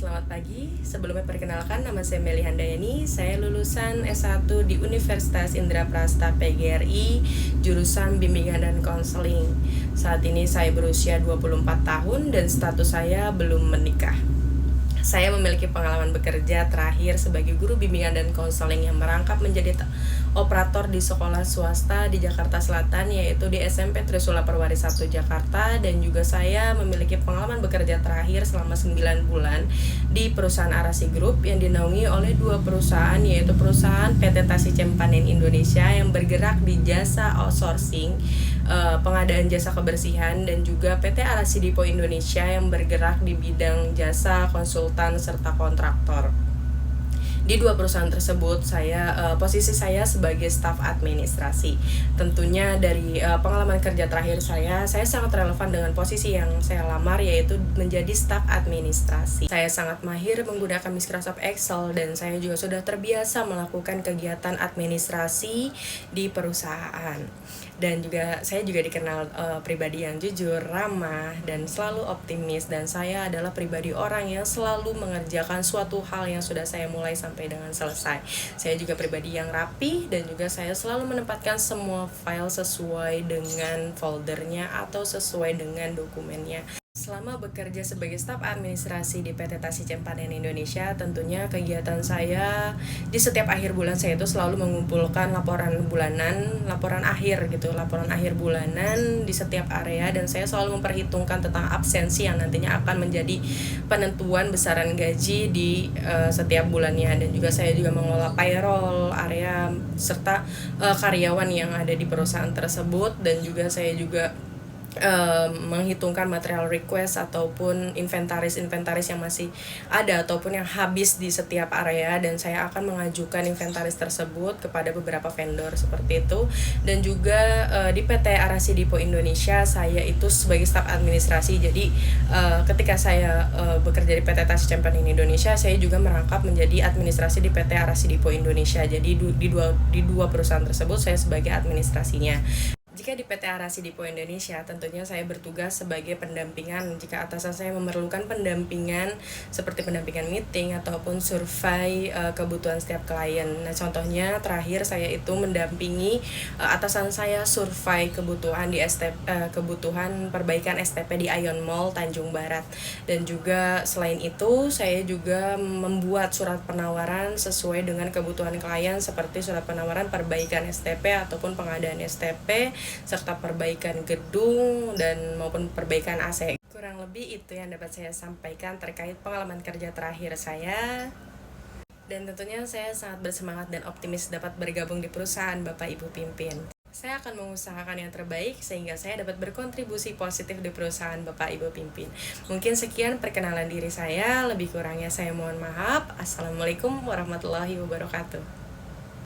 Selamat pagi, sebelumnya perkenalkan nama saya Meli Handayani. Saya lulusan S1 di Universitas Indraprasta PGRI, jurusan Bimbingan dan Konseling. Saat ini saya berusia 24 tahun dan status saya belum menikah. Saya memiliki pengalaman bekerja terakhir sebagai guru bimbingan dan konseling yang merangkap menjadi operator di sekolah swasta di Jakarta Selatan, yaitu di SMP Trisula Perwari 1 Jakarta, dan juga saya memiliki pengalaman bekerja terakhir selama 9 bulan di perusahaan Arasi Group yang dinaungi oleh dua perusahaan, yaitu perusahaan PT Tasi Cempanen Indonesia yang bergerak di jasa outsourcing, pengadaan jasa kebersihan, dan juga PT Arasi Dipo Indonesia yang bergerak di bidang jasa konsultan serta kontraktor. Di dua perusahaan tersebut posisi saya sebagai staf administrasi. Tentunya dari pengalaman kerja terakhir saya sangat relevan dengan posisi yang saya lamar, yaitu menjadi staf administrasi. Saya sangat mahir menggunakan Microsoft Excel dan saya juga sudah terbiasa melakukan kegiatan administrasi di perusahaan. Dan saya juga dikenal pribadi yang jujur, ramah, dan selalu optimis, dan saya adalah pribadi orang yang selalu mengerjakan suatu hal yang sudah saya mulai sampai dengan selesai. Saya juga pribadi yang rapi, dan juga saya selalu menempatkan semua file sesuai dengan foldernya atau sesuai dengan dokumennya. Selama bekerja sebagai staf administrasi di PT Tasi Cempanen Indonesia, tentunya kegiatan saya di setiap akhir bulan saya itu selalu mengumpulkan laporan akhir bulanan di setiap area, dan saya selalu memperhitungkan tentang absensi yang nantinya akan menjadi penentuan besaran gaji di setiap bulannya. Dan juga saya juga mengelola payroll area serta karyawan yang ada di perusahaan tersebut, dan juga saya juga menghitungkan material request ataupun inventaris yang masih ada ataupun yang habis di setiap area, dan saya akan mengajukan inventaris tersebut kepada beberapa vendor seperti itu. Dan juga di PT Arasi Dipo Indonesia saya itu sebagai staf administrasi. Jadi ketika saya bekerja di PT Tasi Cempanen Indonesia, saya juga merangkap menjadi administrasi di PT Arasi Dipo Indonesia. Jadi di dua perusahaan tersebut saya sebagai administrasinya. Jika di PT Arasi Dipo Indonesia, tentunya saya bertugas sebagai pendampingan jika atasan saya memerlukan pendampingan seperti pendampingan meeting ataupun survei kebutuhan setiap klien. Nah, contohnya terakhir saya itu mendampingi atasan saya survei kebutuhan kebutuhan perbaikan STP di Ion Mall Tanjung Barat. Dan juga selain itu saya juga membuat surat penawaran sesuai dengan kebutuhan klien, seperti surat penawaran perbaikan STP ataupun pengadaan STP serta perbaikan gedung dan maupun perbaikan AC. Kurang lebih itu yang dapat saya sampaikan terkait pengalaman kerja terakhir saya. Dan tentunya saya sangat bersemangat dan optimis dapat bergabung di perusahaan Bapak Ibu pimpin. Saya akan mengusahakan yang terbaik sehingga saya dapat berkontribusi positif di perusahaan Bapak Ibu pimpin. Mungkin sekian perkenalan diri saya, lebih kurangnya saya mohon maaf. Assalamualaikum warahmatullahi wabarakatuh.